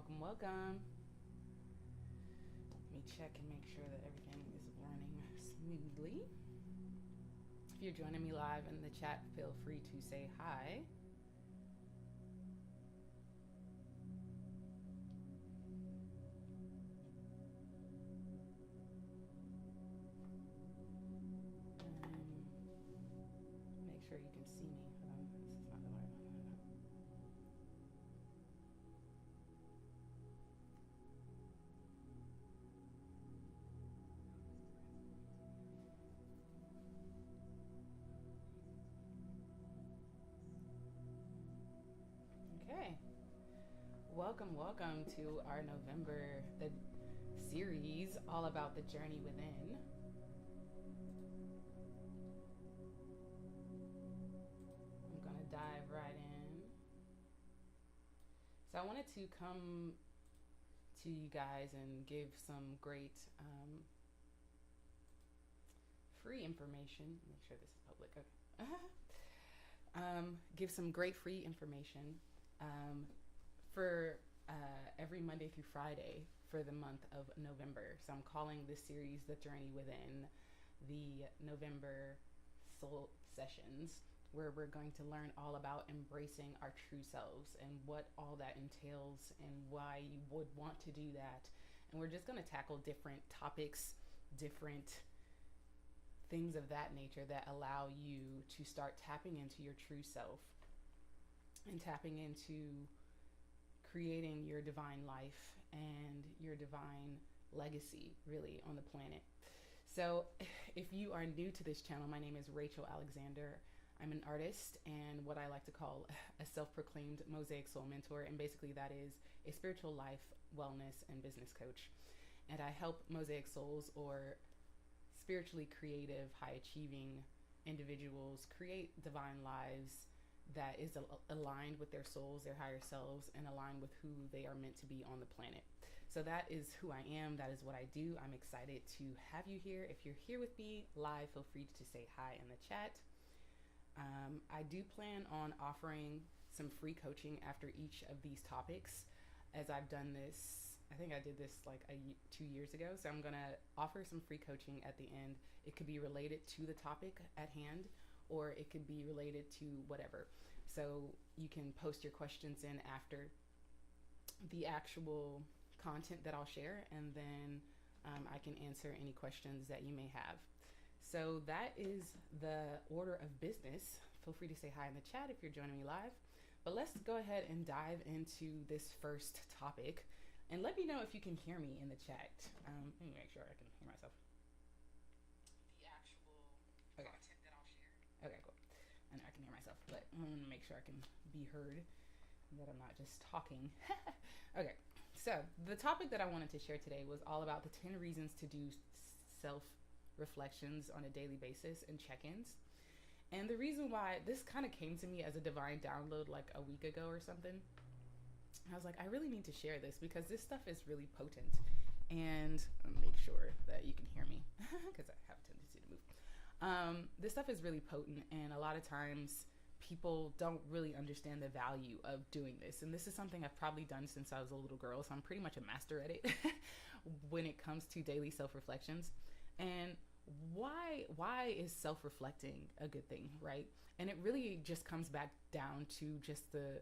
Welcome, welcome. Let me check and make sure that everything is running smoothly. If you're joining me live in the chat, feel free to say hi. Make sure you can see me. This is not the right one. Okay. Welcome to our November the series all about the journey within. I'm gonna dive right in. So I wanted to come to you guys and give some great free information. Make sure this is public. Okay. Give some great free information for every Monday through Friday for the month of November. So I'm calling this series The Journey Within, the November Soul Sessions, where we're going to learn all about embracing our true selves and what all that entails and why you would want to do that. And we're just going to tackle different topics, different things of that nature that allow you to start tapping into your true self and tapping into creating your divine life and your divine legacy, really, on the planet. So if you are new to this channel, my name is Rachael Alexander. I'm an artist and what I like to call a self-proclaimed Mosaic Soul mentor. And basically that is a spiritual life, wellness, and business coach. And I help Mosaic Souls, or spiritually creative, high-achieving individuals, create divine lives that is aligned with their souls, their higher selves, and aligned with who they are meant to be on the planet. So that is who I am. That is what I do. I'm excited to have you here. If you're here with me live, feel free to say hi in the chat. I do plan on offering some free coaching after each of these topics, as I've done this. I think I did this like 2 years ago. So I'm going to offer some free coaching at the end. It could be related to the topic at hand, or it could be related to whatever. So you can post your questions in after the actual content that I'll share, and then I can answer any questions that you may have. So that is the order of business. Feel free to say hi in the chat if you're joining me live. But let's go ahead and dive into this first topic. And let me know if you can hear me in the chat. Let me make sure I can hear myself. The actual content that I'll share. Okay, cool. I know I can hear myself, but I want to make sure I can be heard, that I'm not just talking. Okay, so the topic that I wanted to share today was all about the 10 reasons to do self-reflections on a daily basis and check-ins. And the reason why this kind of came to me as a divine download like a week ago or something. I was like, I really need to share this because this stuff is really potent. And make sure that you can hear me because I have a tendency to move. This stuff is really potent, and a lot of times people don't really understand the value of doing this. And this is something I've probably done since I was a little girl, so I'm pretty much a master at it when it comes to daily self-reflections. And why is self-reflecting a good thing, right? And it really just comes back down to just the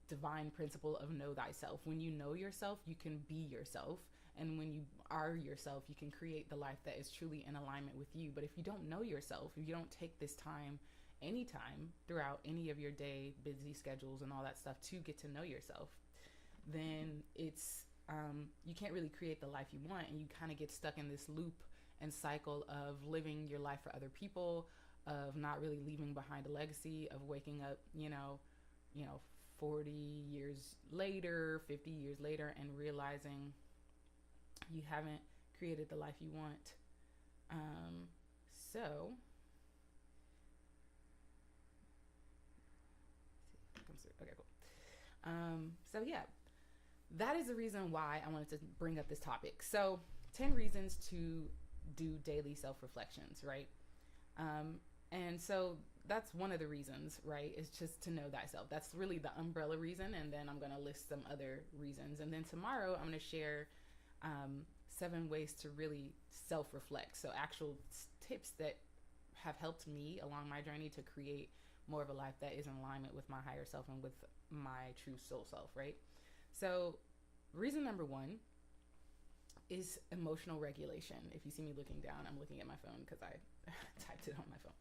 divine principle of know thyself. When you know yourself, you can be yourself. And when you are yourself, you can create the life that is truly in alignment with you. But if you don't know yourself, if you don't take this time, anytime throughout any of your day, busy schedules and all that stuff to get to know yourself, then it's, you can't really create the life you want. And you kind of get stuck in this loop and cycle of living your life for other people, of not really leaving behind a legacy, of waking up, 40 years later, 50 years later, and realizing you haven't created the life you want. So okay, cool. So yeah, that is the reason why I wanted to bring up this topic. So 10 reasons to do daily self-reflections, right? And so that's one of the reasons, right? Is just to know thyself. That's really the umbrella reason, and then I'm going to list some other reasons. And then tomorrow I'm going to share 7 ways to really self-reflect. So actual tips that have helped me along my journey to create more of a life that is in alignment with my higher self and with my true soul self, right? So reason number 1 is emotional regulation. If you see me looking down, I'm looking at my phone because I typed it on my phone.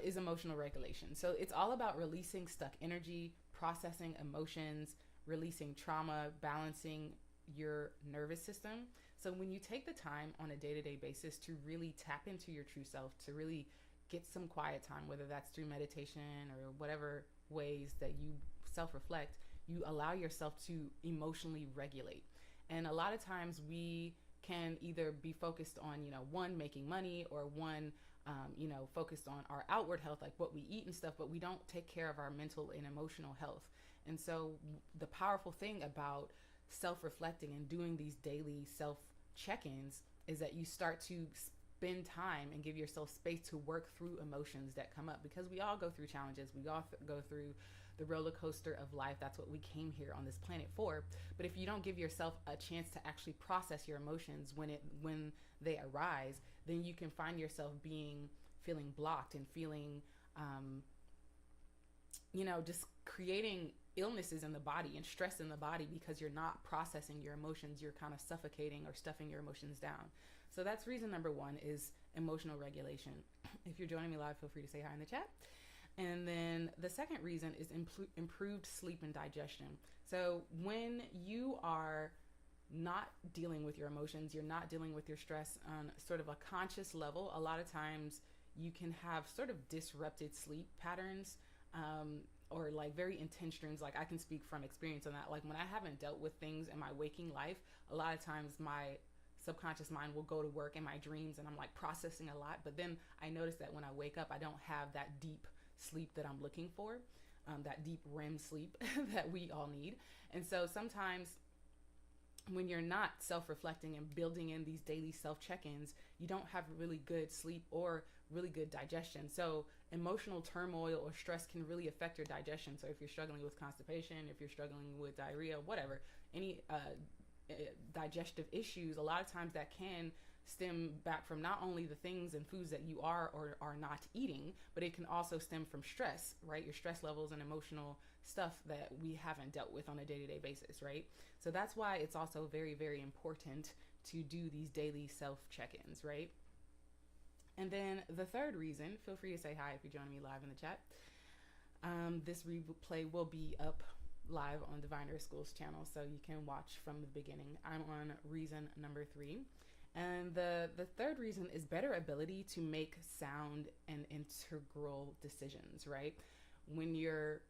Is emotional regulation. So it's all about releasing stuck energy, processing emotions, releasing trauma, balancing your nervous system. So when you take the time on a day-to-day basis to really tap into your true self, to really get some quiet time, whether that's through meditation or whatever ways that you self-reflect, you allow yourself to emotionally regulate. And a lot of times we can either be focused on, one, making money, or one, focused on our outward health, like what we eat and stuff, but we don't take care of our mental and emotional health. And so the powerful thing about self-reflecting and doing these daily self-check-ins is that you start to spend time and give yourself space to work through emotions that come up, because we all go through challenges. We all go through the roller coaster of life. That's what we came here on this planet for. But if you don't give yourself a chance to actually process your emotions when they arise, then you can find yourself feeling blocked and feeling, just creating illnesses in the body and stress in the body because you're not processing your emotions. You're kind of suffocating or stuffing your emotions down. So that's reason number 1 is emotional regulation. If you're joining me live, feel free to say hi in the chat. And then the second reason is improved sleep and digestion. So when you are not dealing with your emotions, you're not dealing with your stress on sort of a conscious level, a lot of times you can have sort of disrupted sleep patterns, or like very intense dreams. Like I can speak from experience on that. Like when I haven't dealt with things in my waking life, a lot of times my subconscious mind will go to work in my dreams and I'm like processing a lot. But then I notice that when I wake up, I don't have that deep sleep that I'm looking for, that deep REM sleep that we all need. And so sometimes when you're not self-reflecting and building in these daily self-check-ins, you don't have really good sleep or really good digestion. So emotional turmoil or stress can really affect your digestion. So if you're struggling with constipation, if you're struggling with diarrhea, whatever, any digestive issues, a lot of times that can stem back from not only the things and foods that you are or are not eating, but it can also stem from stress, right? Your stress levels and emotional stuff that we haven't dealt with on a day-to-day basis, right? So that's why it's also very, very important to do these daily self-check-ins, right? And then the third reason, feel free to say hi if you're joining me live in the chat. This replay will be up live on Divine Earth School's channel, so you can watch from the beginning. I'm on reason number 3. And the third reason is better ability to make sound and integral decisions, right? When you're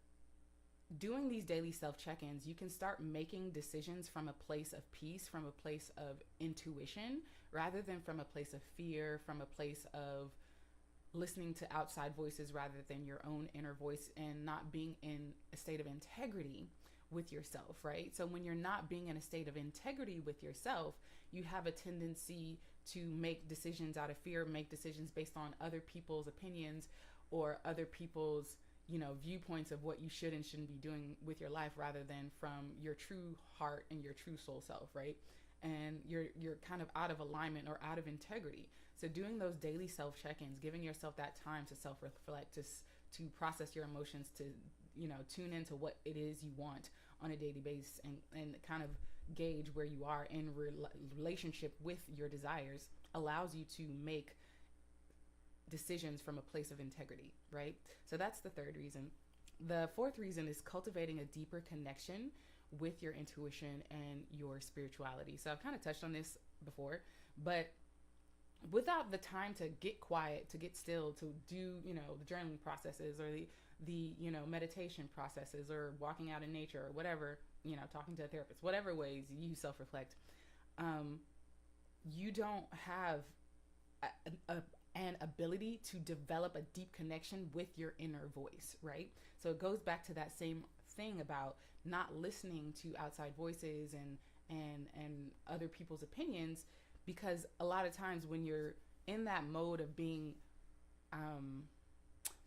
doing these daily self-check-ins, you can start making decisions from a place of peace, from a place of intuition, rather than from a place of fear, from a place of listening to outside voices rather than your own inner voice, and not being in a state of integrity with yourself, right? So when you're not being in a state of integrity with yourself, you have a tendency to make decisions out of fear, make decisions based on other people's opinions or other people's, viewpoints of what you should and shouldn't be doing with your life, rather than from your true heart and your true soul self, right? And you're kind of out of alignment or out of integrity. So doing those daily self-check-ins, giving yourself that time to self-reflect, to process your emotions, to tune into what it is you want on a daily basis, and kind of gauge where you are in relationship with your desires, allows you to make decisions from a place of integrity, right? So that's the third reason. The fourth reason is cultivating a deeper connection with your intuition and your spirituality. So I've kind of touched on this before, but without the time to get quiet, to get still, to do, the journaling processes or the meditation processes, or walking out in nature, or whatever, talking to a therapist, whatever ways you self-reflect, you don't have an ability to develop a deep connection with your inner voice, right? So it goes back to that same thing about not listening to outside voices and other people's opinions, because a lot of times when you're in that mode of being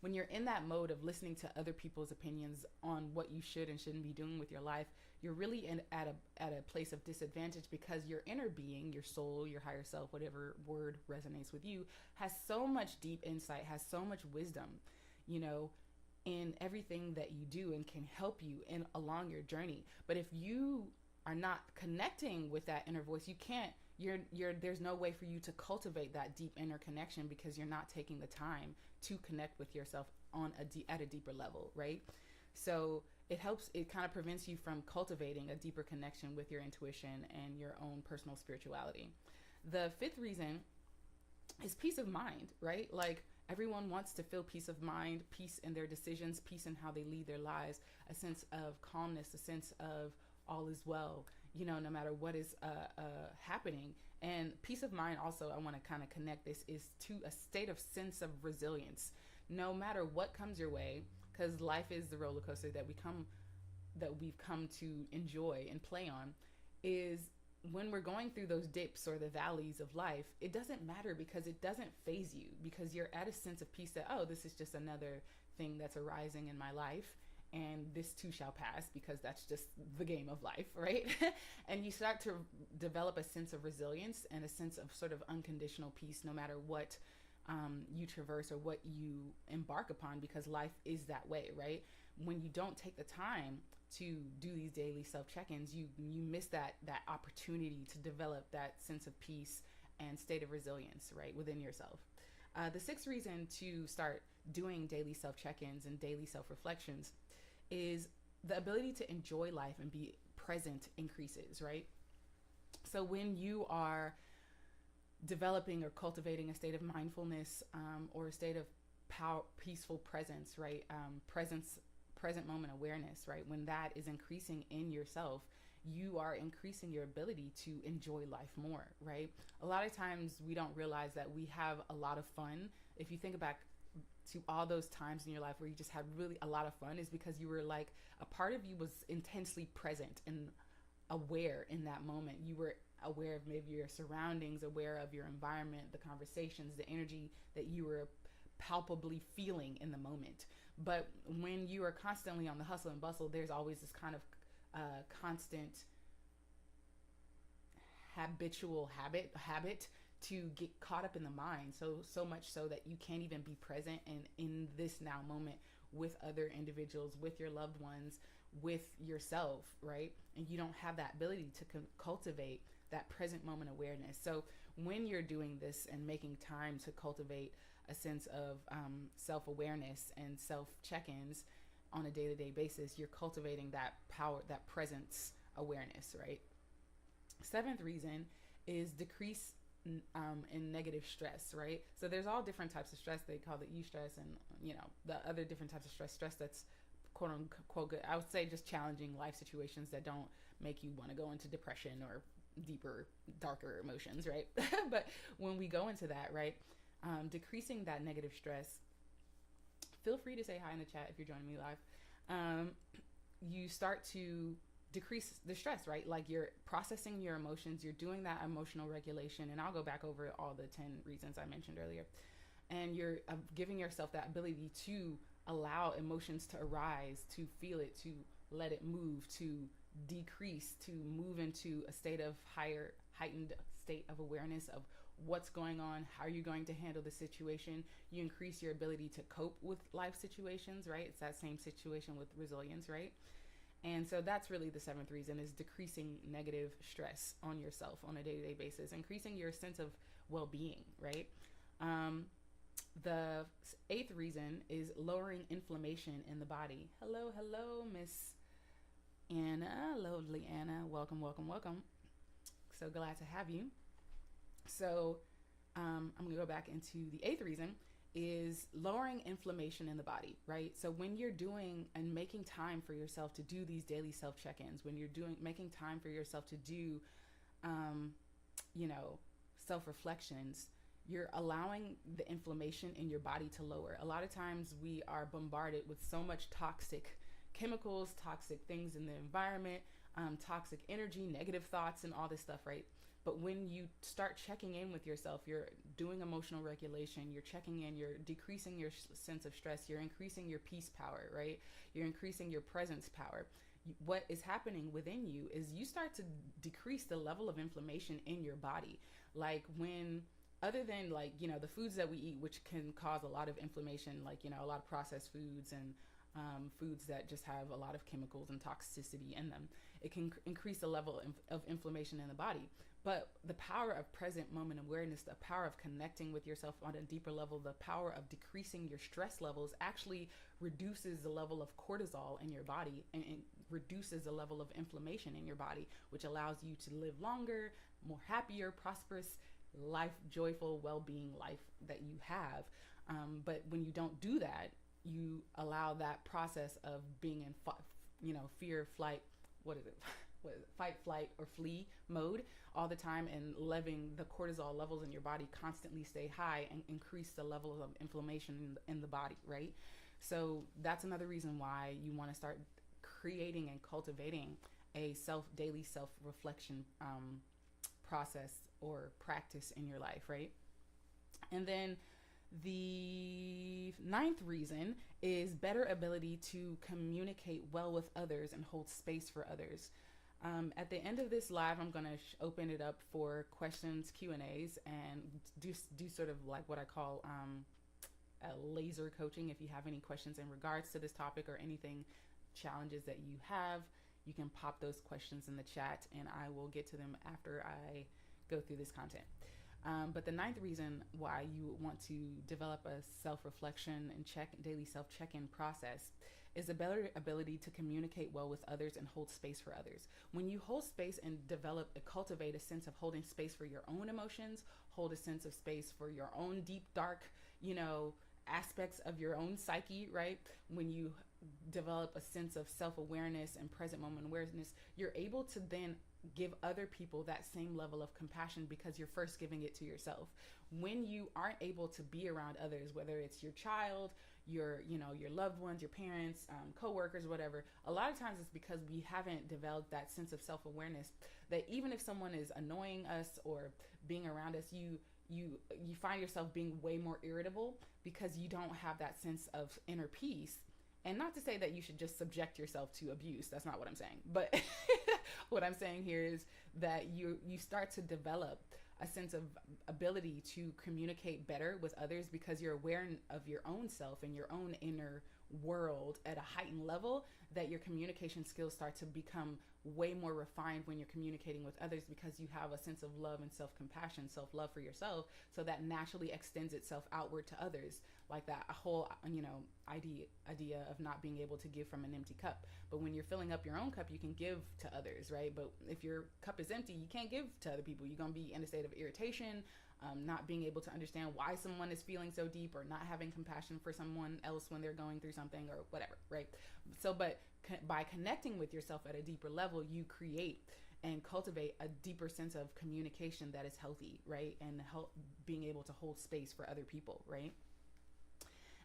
when you're in that mode of listening to other people's opinions on what you should and shouldn't be doing with your life, you're really at a place of disadvantage, because your inner being, your soul, your higher self, whatever word resonates with you, has so much deep insight, has so much wisdom, you know, in everything that you do, and can help you in along your journey. But if you are not connecting with that inner voice, you can't, there's no way for you to cultivate that deep inner connection, because you're not taking the time to connect with yourself at a deeper level, right? So it kind of prevents you from cultivating a deeper connection with your intuition and your own personal spirituality. The fifth reason is peace of mind, right? Like, everyone wants to feel peace of mind, peace in their decisions, peace in how they lead their lives, a sense of calmness, a sense of all is well, you know, no matter what is happening. And peace of mind also, I want to kind of connect this, is to a state of sense of resilience, no matter what comes your way, because life is the roller coaster that we've come to enjoy and play on. Is when we're going through those dips or the valleys of life, it doesn't matter, because it doesn't phase you, because you're at a sense of peace that, oh, this is just another thing that's arising in my life, and this too shall pass, because that's just the game of life, right? And you start to develop a sense of resilience and a sense of sort of unconditional peace, no matter what you traverse or what you embark upon, because life is that way, right? When you don't take the time to do these daily self check-ins, you miss that opportunity to develop that sense of peace and state of resilience, right, within yourself. The sixth reason to start doing daily self check-ins and daily self reflections is the ability to enjoy life and be present increases, right? So when you are developing or cultivating a state of mindfulness, or a state of peaceful presence, right? Present moment awareness, right? When that is increasing in yourself, you are increasing your ability to enjoy life more, right? A lot of times we don't realize that we have a lot of fun. If you think back to all those times in your life where you just had really a lot of fun, is because you were like, a part of you was intensely present and aware in that moment. You were aware of maybe your surroundings, aware of your environment, the conversations, the energy that you were palpably feeling in the moment. But when you are constantly on the hustle and bustle, there's always this kind of constant habitual habit to get caught up in the mind, so much so that you can't even be present and in this now moment with other individuals, with your loved ones, with yourself, right? And you don't have that ability to cultivate that present moment awareness. So when you're doing this and making time to cultivate a sense of self-awareness and self-check-ins on a day-to-day basis, you're cultivating that power, that presence awareness, right? Seventh reason is decrease in negative stress, right? So there's all different types of stress. They call it eustress and, you know, the other different types of stress that's quote unquote good. I would say just challenging life situations that don't make you want to go into depression or deeper, darker emotions, right? But when we go into that, right, decreasing that negative stress, feel free to say hi in the chat if you're joining me live. You start to decrease the stress, right? Like, you're processing your emotions, you're doing that emotional regulation, and I'll go back over all the 10 reasons I mentioned earlier. And you're giving yourself that ability to allow emotions to arise, to feel it, to let it move, to decrease, to move into a state of heightened state of awareness of what's going on, how you're going to handle the situation. You increase your ability to cope with life situations, right? It's that same situation with resilience, right? And so that's really the seventh reason, is decreasing negative stress on yourself on a day-to-day basis, increasing your sense of well-being, right? The eighth reason is lowering inflammation in the body. Hello, Miss Anna, lovely Anna. Welcome. So glad to have you. So I'm gonna go back into the eighth reason, is lowering inflammation in the body, right? So when you're doing and making time for yourself to do these daily self check-ins, when you're making time for yourself to do, self-reflections, you're allowing the inflammation in your body to lower. A lot of times we are bombarded with so much toxic chemicals, toxic things in the environment, toxic energy, negative thoughts, and all this stuff, right? But when you start checking in with yourself, you're doing emotional regulation, you're checking in, you're decreasing your sense of stress, you're increasing your peace power, right? You're increasing your presence power. What is happening within you is you start to decrease the level of inflammation in your body. Like when, other than like, the foods that we eat, which can cause a lot of inflammation, like, a lot of processed foods and foods that just have a lot of chemicals and toxicity in them, it can increase the level of inflammation in the body. But the power of present moment awareness, the power of connecting with yourself on a deeper level, the power of decreasing your stress levels actually reduces the level of cortisol in your body and reduces the level of inflammation in your body, which allows you to live longer, more happier, prosperous life, joyful, well-being life that you have. But when you don't do that, you allow that process of being in, fear, flight, fight, flight, or flee mode all the time, and letting the cortisol levels in your body constantly stay high and increase the level of inflammation in the body, right? So that's another reason why you want to start creating and cultivating a daily self-reflection process or practice in your life, right? And then the 9th reason is better ability to communicate well with others and hold space for others. At the end of this live, I'm going to open it up for questions, Q&As, and do sort of like what I call laser coaching. If you have any questions in regards to this topic or anything, challenges that you have, you can pop those questions in the chat and I will get to them after I go through this content. But the 9th reason why you want to develop a self-reflection and daily self-check-in process is a better ability to communicate well with others and hold space for others. When you hold space and cultivate a sense of holding space for your own emotions, hold a sense of space for your own deep, dark, aspects of your own psyche, right? When you develop a sense of self-awareness and present moment awareness, you're able to then give other people that same level of compassion because you're first giving it to yourself. When you aren't able to be around others, whether it's your child, your loved ones, your parents, co-workers, whatever, a lot of times it's because we haven't developed that sense of self-awareness that even if someone is annoying us or being around us, you find yourself being way more irritable because you don't have that sense of inner peace. And not to say that you should just subject yourself to abuse. That's not what I'm saying. But what I'm saying here is that you start to develop a sense of ability to communicate better with others because you're aware of your own self and your own inner world at a heightened level, that your communication skills start to become way more refined when you're communicating with others because you have a sense of love and self-compassion, self-love for yourself. So that naturally extends itself outward to others, like that whole, idea of not being able to give from an empty cup. But when you're filling up your own cup, you can give to others, right? But if your cup is empty, you can't give to other people. You're going to be in a state of irritation, not being able to understand why someone is feeling so deep, or not having compassion for someone else when they're going through something or whatever, right? So, but by connecting with yourself at a deeper level, you create and cultivate a deeper sense of communication that is healthy, right? And being able to hold space for other people, right?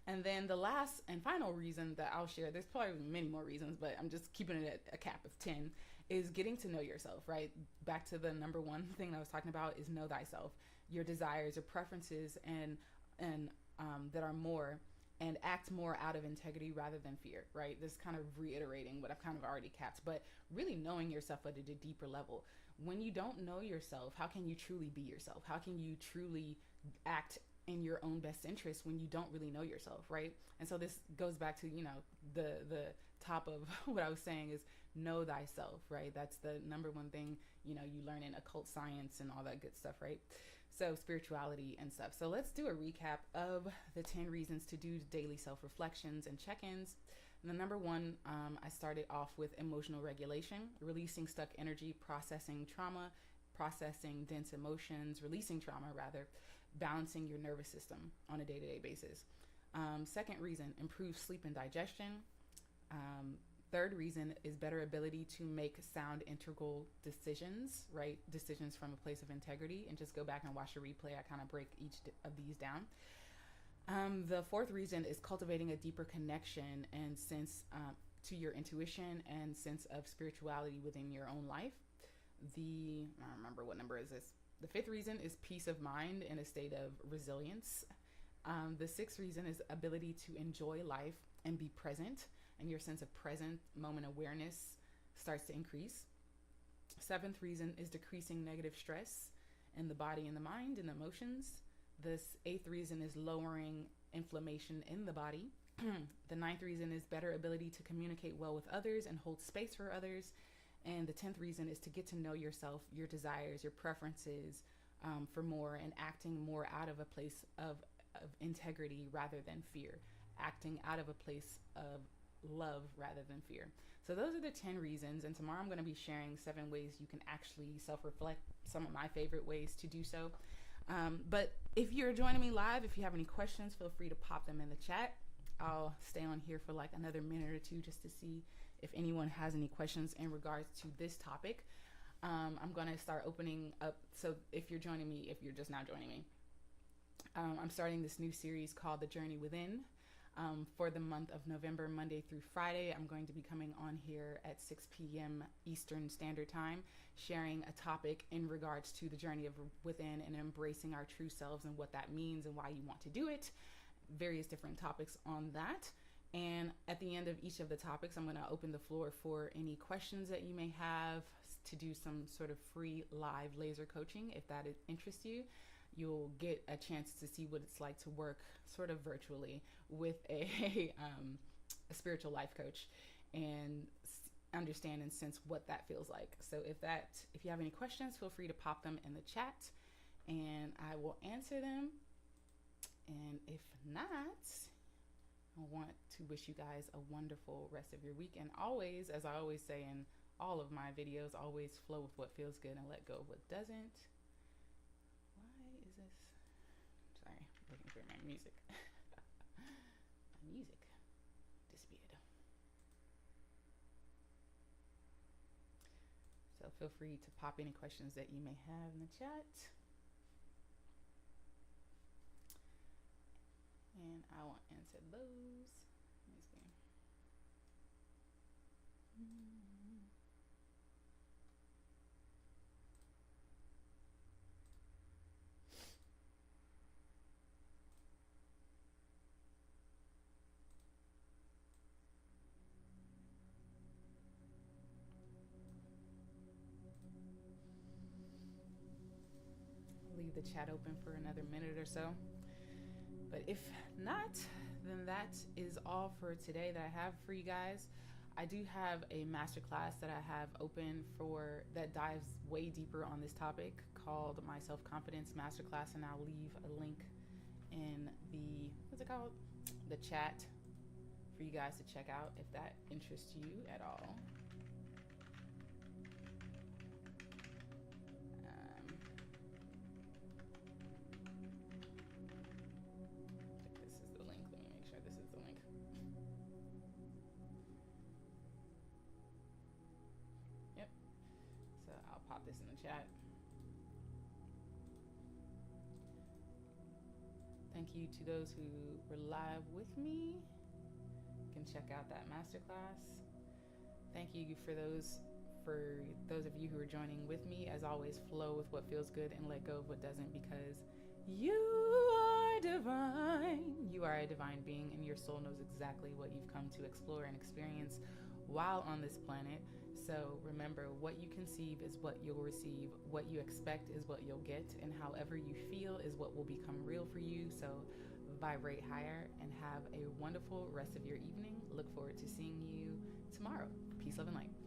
And then the last and final reason that I'll share, there's probably many more reasons, but I'm just keeping it at a cap of 10, is getting to know yourself, right? Back to the number one thing I was talking about is know thyself, your desires, your preferences, and that are more, and act more out of integrity rather than fear, right? This kind of reiterating what I've kind of already capped, but really knowing yourself at a deeper level. When you don't know yourself, how can you truly be yourself? How can you truly act in your own best interest when you don't really know yourself, right? And so this goes back to, the top of what I was saying is know thyself, right? That's the number one thing, you learn in occult science and all that good stuff, right? So spirituality and stuff. So let's do a recap of the 10 reasons to do daily self-reflections and check-ins. And the number one, I started off with emotional regulation, releasing stuck energy, processing trauma, processing dense emotions, releasing trauma rather, balancing your nervous system on a day-to-day basis. Second reason, improve sleep and digestion. Third reason is better ability to make sound integral decisions, right? Decisions from a place of integrity. And just go back and watch the replay. I kind of break each of these down. The fourth reason is cultivating a deeper connection and sense to your intuition and sense of spirituality within your own life. I don't remember what number is this. The fifth reason is peace of mind in a state of resilience. The sixth reason is ability to enjoy life and be present, and your sense of present moment awareness starts to increase. Seventh reason is decreasing negative stress in the body and the mind and the emotions. This eighth reason is lowering inflammation in the body. The ninth reason is better ability to communicate well with others and hold space for others. And the 10th reason is to get to know yourself, your desires, your preferences for more, and acting more out of a place of integrity rather than fear, acting out of a place of love rather than fear. So those are the 10 reasons. And tomorrow I'm going to be sharing 7 ways you can actually self-reflect, some of my favorite ways to do so. But if you're joining me live, if you have any questions, feel free to pop them in the chat. I'll stay on here for like another minute or two just to see if anyone has any questions in regards to this topic. I'm going to start opening up. So if you're joining me, if you're just now joining me, I'm starting this new series called The Journey Within. For the month of November, Monday through Friday, I'm going to be coming on here at 6 p.m. Eastern Standard Time, sharing a topic in regards to the journey of within and embracing our true selves and what that means and why you want to do it. Various different topics on that. And at the end of each of the topics, I'm going to open the floor for any questions that you may have, to do some sort of free live laser coaching. If that interests you, you'll get a chance to see what it's like to work sort of virtually with a spiritual life coach and understand and sense what that feels like. So if you have any questions, feel free to pop them in the chat and I will answer them. And if not, I want to wish you guys a wonderful rest of your week. And always, as I always say in all of my videos, always flow with what feels good and let go of what doesn't. Why is this? Sorry, I'm looking for my music. My music disappeared. So feel free to pop any questions that you may have in the chat. And I will answer those. Let me see. Leave the chat open for another minute or so. But if not, then that is all for today that I have for you guys. I do have a masterclass that I have open for that dives way deeper on this topic called my self-confidence masterclass, and I'll leave a link in the the chat for you guys to check out if that interests you at all. This in the chat. Thank you to those who were live with me. You can check out that masterclass. Thank you for those of you who are joining with me. As always, flow with what feels good and let go of what doesn't, because you are divine. You are a divine being, and your soul knows exactly what you've come to explore and experience while on this planet. So remember, what you conceive is what you'll receive. What you expect is what you'll get. And however you feel is what will become real for you. So vibrate higher and have a wonderful rest of your evening. Look forward to seeing you tomorrow. Peace, love, and light.